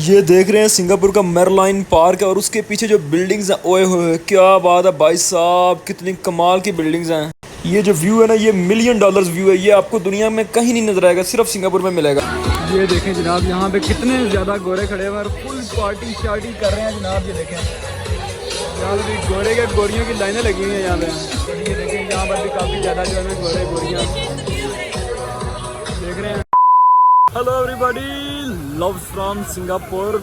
ये देख रहे हैं सिंगापुर का मेरलाइन पार्क है और उसके पीछे जो बिल्डिंग्स हैं, ओए होए क्या बात है भाई साहब, कितनी कमाल की बिल्डिंग्स हैं। ये जो व्यू है ना, ये मिलियन डॉलर्स व्यू है। ये आपको दुनिया में कहीं नहीं नजर आएगा, सिर्फ सिंगापुर में मिलेगा। ये देखें जनाब, यहाँ पे कितने ज़्यादा गोरे खड़े हुए हैं और फुल पार्टी शार्टी कर रहे हैं जनाब। ये देखें यहाँ पे भी गोरे के गोरियों की लाइनें लगी हुई हैं यहाँ पे। और ये देखें यहाँ पर भी काफ़ी ज़्यादा जो है गोरे गोरियाँ देख रहे हैं। Hello everybody, love from Singapore.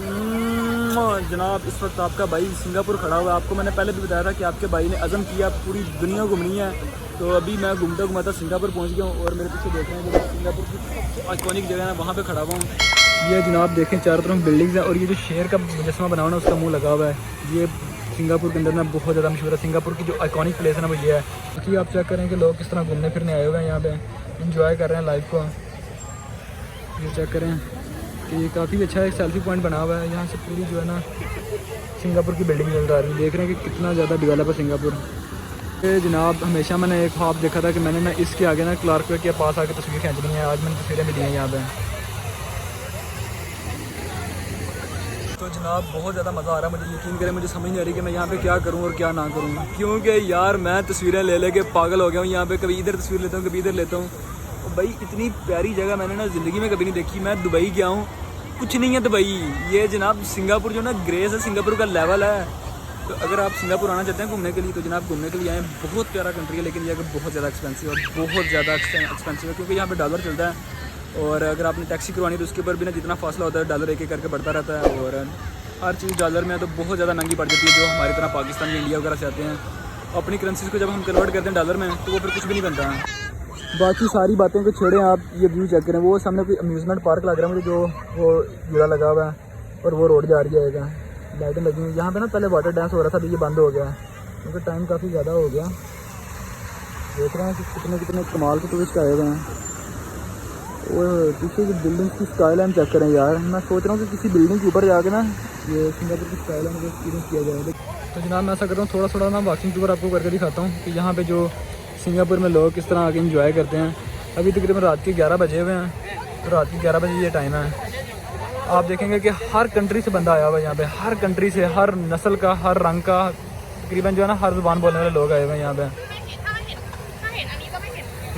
जनाब इस वक्त आपका भाई सिंगापुर खड़ा हुआ है। आपको मैंने पहले भी बताया था कि आपके भाई ने अज़म किया पूरी दुनिया घूमनी है। तो अभी मैं घूमता घूमता सिंगापुर पहुंच गया हूँ और मेरे पीछे देख रहे हैं जो सिंगापुर की आइकॉनिक जगह है, वहाँ पे खड़ा हुआ हूँ। ये जनाब देखें चारों तरफ बिल्डिंग्स है और ये जो शेर का मुजस्समा बना हुआ है उसका मुँह लगा हुआ है। ये सिंगापुर के अंदर ना बहुत ज़्यादा मशहूर है। सिंगापुर की जो आइकॉनिक प्लेस है ना वो ये है। बाकी आप चेक करें कि लोग किस तरह घूमने फिरने आए हुए हैं यहाँ पे, इंजॉय कर रहे हैं लाइफ को। ये चेक करें कि ये काफ़ी अच्छा एक सेल्फी पॉइंट बना हुआ है। यहाँ से पूरी जो है ना सिंगापुर की बिल्डिंग नजर आ रही है। देख रहे हैं कि कितना ज़्यादा डेवलप है सिंगापुर। ये जनाब हमेशा मैंने एक ख्वाब देखा था कि मैंने ना इसके आगे ना क्लार्क वे के पास आके तस्वीर खींचनी है। आज मैंने तस्वीरें भी दी हैं यहाँ पे। तो जनाब बहुत ज़्यादा मज़ा आ रहा है मुझे। यकीन करें मुझे समझ नहीं आ रही कि मैं यहाँ पे क्या करूँ और क्या ना करूँ, क्योंकि यार मैं तस्वीरें ले लेके पागल हो गया हूँ। यहाँ पे कभी इधर तस्वीर लेता हूँ, कभी इधर लेता हूँ। भाई इतनी प्यारी जगह मैंने ना ज़िंदगी में कभी नहीं देखी। मैं दुबई गया हूँ, कुछ नहीं है दुबई। ये जनाब सिंगापुर जो ना ग्रेस है, सिंगापुर का लेवल है। तो अगर आप सिंगापुर आना चाहते हैं घूमने के लिए तो जनाब घूमने के लिए आए। बहुत प्यारा कंट्री है, लेकिन ये बहुत ज़्यादा एक्सपेंसिव है, बहुत ज़्यादा एक्सपेंसिव है, क्योंकि यहाँ पे डॉलर चलता है। और अगर आपने टैक्सी करवानी तो उसके ऊपर भी ना जितना फासला होता है डॉलर एक एक करके बढ़ता रहता है। और हर चीज़ डॉलर में तो बहुत ज़्यादा महंगी पड़ जाती है। जो हमारी तरह पाकिस्तान या इंडिया वगैरह से आते हैं, अपनी करेंसीज को जब हम कन्वर्ट करते हैं डॉलर में तो वो फिर कुछ भी नहीं बनता है। बाकी सारी बातें को छोड़ें, आप ये व्यू चेक करें। वो सामने कोई अम्यूज़मेंट पार्क लग रहा है मुझे, जो वो झूला लगा हुआ है और वो रोड जा रही है, लाइटें लगी हुई। यहाँ पे ना पहले वाटर डांस हो रहा था, अभी ये बंद हो गया है क्योंकि टाइम काफ़ी ज़्यादा हो गया। देख रहे हैं कि कितने कितने कमाल के टूरिस्ट आए हुए हैं। और पीछे की बिल्डिंग की स्काई लाइन चेक करें यार। मैं सोच रहा हूँ कि किसी बिल्डिंग के ऊपर जाके ना ये सिंगापुर की स्काई लाइन को एक्सपीरियंस किया जाए। तो जनाब मैं ऐसा करता हूँ, थोड़ा थोड़ा ना वॉकिंग टूर आपको करके दिखाता हूँ कि यहाँ पे जो सिंगापुर में लोग किस तरह आके इंजॉय करते हैं। अभी तकरीबन रात के 11 बजे हुए हैं, तो रात के 11 बजे ये टाइम है। आप देखेंगे कि हर कंट्री से बंदा आया हुआ है यहाँ पे, हर कंट्री से, हर नस्ल का, हर रंग का, तकरीबन जो है ना हर ज़ुबान बोलने वाले लोग आए हुए हैं यहाँ पे।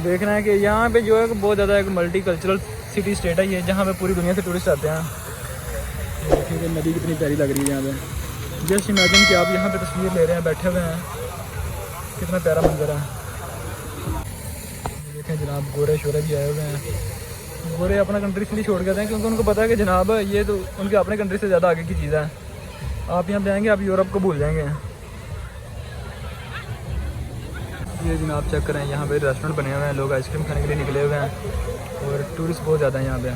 देख रहे हैं कि यहाँ पे जो है बहुत ज़्यादा एक मल्टी कल्चरल सिटी स्टेट है ये, जहाँ पे पूरी दुनिया से टूरिस्ट आते हैं। देखिए कि नदी कितनी प्यारी लग रही है यहाँ पे। जस्ट इमेजिन कि आप यहाँ पे तस्वीर ले रहे हैं, बैठे हुए हैं, कितना प्यारा मंजर है। देखें जनाब गोरे शोरे भी आए हुए हैं। गोरे अपना कंट्री इसलिए छोड़ गए हैं क्योंकि उनको पता है कि जनाब ये तो उनके अपने कंट्री से ज़्यादा आगे की चीज़ है। आप यहाँ पे आएंगे आप यूरोप को भूल जाएंगे। ये जनाब चेक करें, यहाँ पे रेस्टोरेंट बने हुए हैं, लोग आइसक्रीम खाने के लिए निकले हुए हैं और टूरिस्ट बहुत ज़्यादा है यहाँ पे।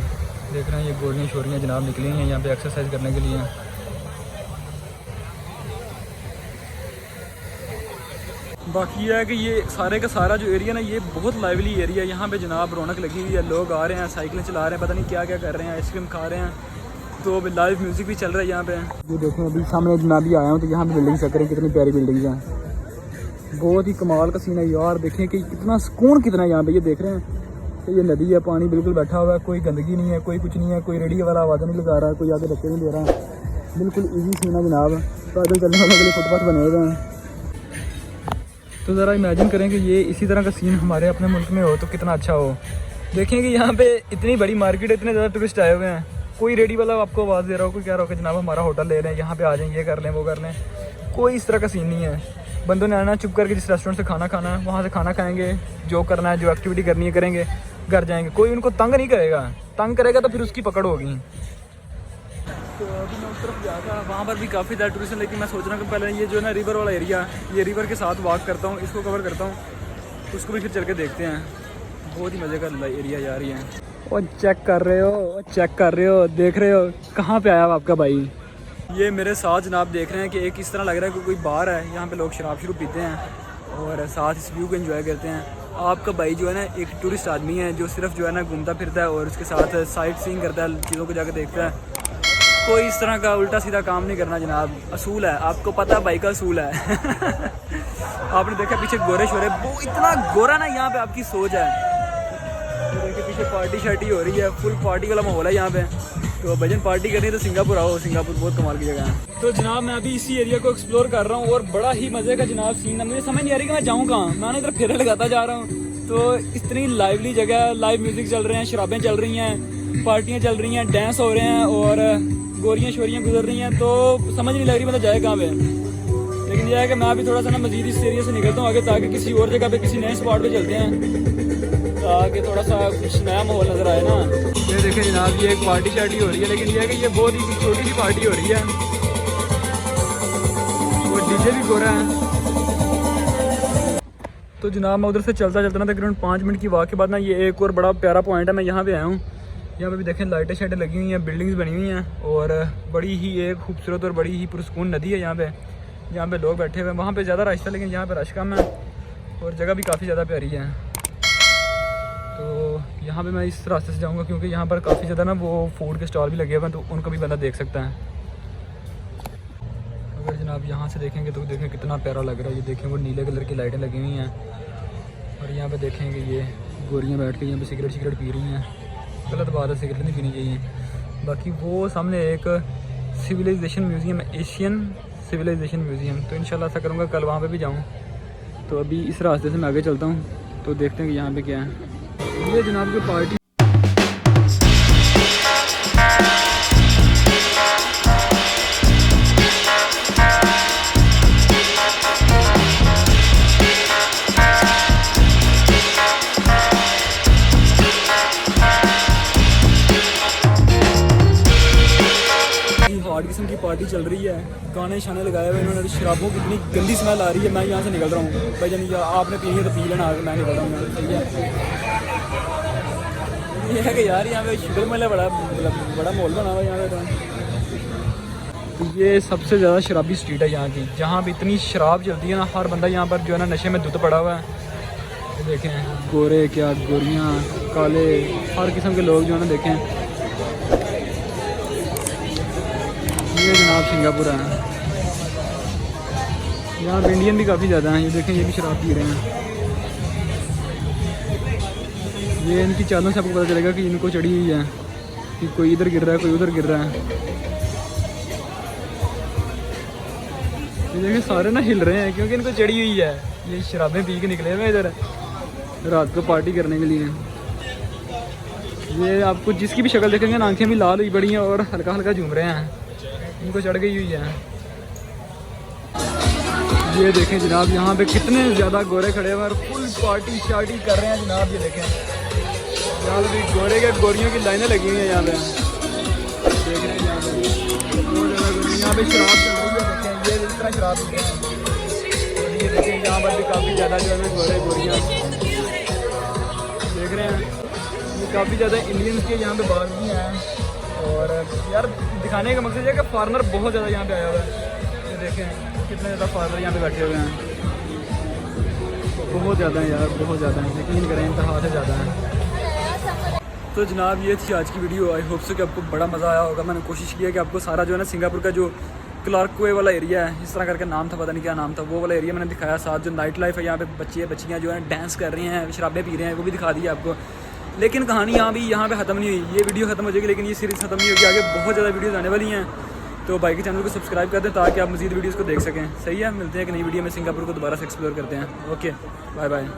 देख रहे हैं ये गोरियाँ शोरियाँ जनाब निकली हैं यहाँ पे एक्सरसाइज करने के लिए। बाकी यह है कि ये सारे का सारा जो एरिया ना ये बहुत लाइवली एरिया है। यहाँ पे जनाब रौनक लगी हुई है, लोग आ रहे हैं, साइकिलें चला रहे हैं, पता नहीं क्या क्या कर रहे हैं, आइसक्रीम खा रहे हैं। तो अभी लाइव म्यूज़िक भी चल रहा है यहाँ पे। ये देखें अभी सामने जनाब भी आया हूँ तो यहाँ पे बिल्डिंग चेक करें, कितनी प्यारी बिल्डिंग्स हैं। बहुत ही कमाल का सीन है यार। देखें कि कितना सुकून कितना है यहाँ पे। ये देख रहे हैं कि ये नदी है, पानी बिल्कुल बैठा हुआ है, कोई गंदगी नहीं है, कोई कुछ नहीं है, कोई रेडी वाला आवाज़ नहीं लगा रहा है, कोई आगे धक्के नहीं दे रहा है। बिल्कुल ईजी सीन है जनाब। पैदल चलने वाले के लिए फुटपाथ बने हुए हैं। तो ज़रा इमेजिन करें कि ये इसी तरह का सीन हमारे अपने मुल्क में हो तो कितना अच्छा हो। देखें कि यहाँ पे इतनी बड़ी मार्केट है, इतने ज़्यादा टूरिस्ट आए हुए हैं, कोई रेडी वाला आपको आवाज़ दे रहा हो, कोई कह रहा हो कि जनाब हमारा होटल ले रहे हैं, यहाँ पे आ जाएं, ये कर लें, वो कर लें। कोई इस तरह का सीन नहीं है। बंदों ने आना चुप करके जिस रेस्टोरेंट से खाना खाना है वहाँ से खाना खाएँगे, जो करना है, जो एक्टिविटी करनी है करेंगे, घर जाएँगे। कोई उनको तंग नहीं करेगा, तंग करेगा तो फिर उसकी पकड़ होगी। तो अभी मैं उस तरफ गया था, वहाँ पर भी काफ़ी ज़्यादा टूरिस्ट है, लेकिन मैं सोच रहा हूँ कि पहले ये जो है ना रिवर वाला एरिया, ये रिवर के साथ वॉक करता हूँ, इसको कवर करता हूँ, उसको भी फिर चल के देखते हैं। बहुत ही मज़े का एरिया जा रही है। और चेक कर रहे हो, चेक कर रहे हो, देख रहे हो कहाँ पे आया आपका भाई। ये मेरे साथ जनाब देख रहे हैं कि एक इस तरह लग रहा है कि कोई बार है, यहाँ पे लोग शराब शुरू पीते हैं और साथ इस व्यू को एंजॉय करते हैं। आपका भाई जो है ना एक टूरिस्ट आदमी है जो सिर्फ जो है ना घूमता फिरता है और उसके साथ साइट सीइंग करता है, चीज़ों को जाकर देखता है। कोई इस तरह का उल्टा सीधा काम नहीं करना जनाब, असूल है, आपको पता है भाई का असूल है। आपने देखा पीछे गोरे शोरे, वो इतना गोरा ना यहाँ पे आपकी सोच है। देखिए पीछे पार्टी शार्टी हो रही है, फुल पार्टी वाला माहौल है यहाँ पे। तो भजन पार्टी करनी है तो सिंगापुर आओ, सिंगापुर बहुत कमाल की जगह है। तो जनाब मैं अभी इसी एरिया को एक्सप्लोर कर रहा हूँ और बड़ा ही मज़े का जनाब सीन है। मुझे समझ नहीं आ रही कि मैं जाऊँ कहाँ, मैं इधर फेरे लगाता जा रहा हूँ। तो इतनी लाइवली जगह है, लाइव म्यूज़िक चल रहे हैं, शराबें चल रही हैं, पार्टियाँ चल रही हैं, डांस हो रहे हैं और गोरियाँ शोरियाँ गुजर रही हैं। तो समझ नहीं लग रही मतलब जाए कहाँ पे। लेकिन यह है कि मैं अभी थोड़ा सा ना मज़ीद इस एरिया से निकलता हूँ आगे, ताकि किसी और जगह पे किसी नए स्पॉट पे चलते हैं, ताकि थोड़ा सा कुछ नया माहौल नज़र आए ना। ये देखें जनाब, ये एक पार्टी शार्टी हो रही है, लेकिन यह है कि ये बहुत ही छोटी सी पार्टी हो रही है। वो डीजे भी गोरा है। तो जनाब मैं उधर से चलता चलता ना तकरीबन 5 मिनट की वॉक के बाद ना ये एक और बड़ा प्यारा पॉइंट है, मैं यहाँ पे आया हूँ। यहाँ पे भी देखें लाइटें शाइटें लगी हुई हैं, बिल्डिंग्स बनी हुई हैं और बड़ी ही एक खूबसूरत और बड़ी ही पुरसकून नदी है यहाँ पे लोग बैठे हुए हैं। वहाँ पे ज़्यादा रश था, लेकिन यहाँ पे रश कम है और जगह भी काफ़ी ज़्यादा प्यारी है। तो यहाँ पे मैं इस रास्ते से जाऊँगा, क्योंकि यहाँ पर काफ़ी ज़्यादा ना वो फूड के स्टॉल भी लगे हुए हैं, तो उनको भी बंदा देख सकता है। अगर जनाब यहाँ से देखेंगे तो देखें कितना प्यारा लग रहा है। ये देखें वो नीले कलर की लाइटें लगी हुई हैं और यहाँ पे देखेंगे ये गोरियाँ बैठ के यहाँ पे सिगरेट पी रही हैं। गलत बात है, सिगरेट नहीं पीनी चाहिए। बाकी वो सामने एक सिविलाइजेशन म्यूज़ियम है, एशियन सिविलाइजेशन म्यूज़ियम। तो इंशाल्लाह ऐसा करूँगा कल वहाँ पे भी जाऊँ। तो अभी इस रास्ते से मैं आगे चलता हूँ, तो देखते हैं कि यहाँ पे क्या है। ये जनाब की पार्टी हार्ड किस्म की पार्टी चल रही है, गाने शाने लगाए हुए इन्होंने, शराबों की इतनी गंदी स्मेल आ रही है। मैं यहाँ से निकल रहा हूँ भाई जान, या आपने पी है तो पी लेना, आगे मैं निकल रहा हूँ। सही है, ये है कि यार यहाँ पे शुगर मेला बड़ा माहौल बना हुआ है यहाँ पे। तो ये सबसे ज़्यादा शराबी स्ट्रीट है यहाँ की, जहाँ पे इतनी शराब चलती है ना, हर बंदा यहाँ पर जो है ना नशे में धुत पड़ा हुआ है। ये देखें गोरे क्या गोरियाँ, काले, हर किस्म के लोग जो है ना देखें। ये जनाब सिंगापुर है, यहाँ पे इंडियन भी काफ़ी ज़्यादा हैं। ये देखें ये भी शराब पी रहे हैं। ये इनकी चालों से आपको पता चलेगा कि इनको चढ़ी हुई है, कि कोई इधर गिर रहा है कोई उधर गिर रहा है। ये देखें सारे ना हिल रहे हैं क्योंकि इनको चढ़ी हुई है। ये शराबें पी के निकले हुए इधर रात को पार्टी करने के लिए। ये आपको जिसकी भी शक्ल देखेंगे ना, आंखें भी लाल हुई पड़ी हैं और हल्का हल्का झूम रहे हैं, इनको चढ़ गई हुई है। ये देखें जनाब यहाँ पे कितने ज़्यादा गोरे खड़े हुए और फुल पार्टी शार्टी कर रहे हैं जनाब। ये देखें यहाँ पे गोरे के गोरियों की लाइनें लगी हुई हैं यहाँ पे, देख रहे हैं यहाँ पे शराब चल रही है। देखें ये इस तरह शराब पीते हैं और ये देखें यहाँ पर भी काफ़ी ज़्यादा जो है गोरे गोरियाँ देख रहे हैं। ये काफ़ी ज़्यादा इंडियंस के यहाँ पे बाहर भी हैं और यार दिखाने का मकसद है कि फॉरेनर बहुत ज़्यादा यहाँ पे आया हुआ है। ये देखें कितने ज़्यादा फॉरेनर यहाँ पे बैठे हुए हैं, बहुत ज़्यादा है यार, बहुत ज़्यादा है, यकीन करें इंतहा से ज़्यादा है। तो जनाब ये थी आज की वीडियो। आई होप सो कि आपको बड़ा मज़ा आया होगा। मैंने कोशिश की है कि आपको सारा जो है ना सिंगापुर का जो क्लार्क वे वाला एरिया है, इस तरह करके नाम था, पता नहीं क्या नाम था, वो वाला एरिया मैंने दिखाया। साथ जो नाइट लाइफ है यहाँ पे बच्चे बच्चियाँ जो है डांस कर रही हैं, शराबें पी रहे हैं, वो भी दिखा दी आपको। लेकिन कहानी यहाँ पे ख़त्म नहीं हुई। ये वीडियो ख़त्म हो जाएगी लेकिन ये सीरीज़ ख़त्म नहीं होगी, आगे बहुत ज़्यादा वीडियोज़ आने वाली हैं। तो भाई के चैनल को सब्सक्राइब कर दें ताकि आप मज़ीद वीडियोज़ को देख सकें। सही है, मिलते हैं एक नई वीडियो में, सिंगापुर को दोबारा से एक्सप्लोर करते हैं। Okay bye bye.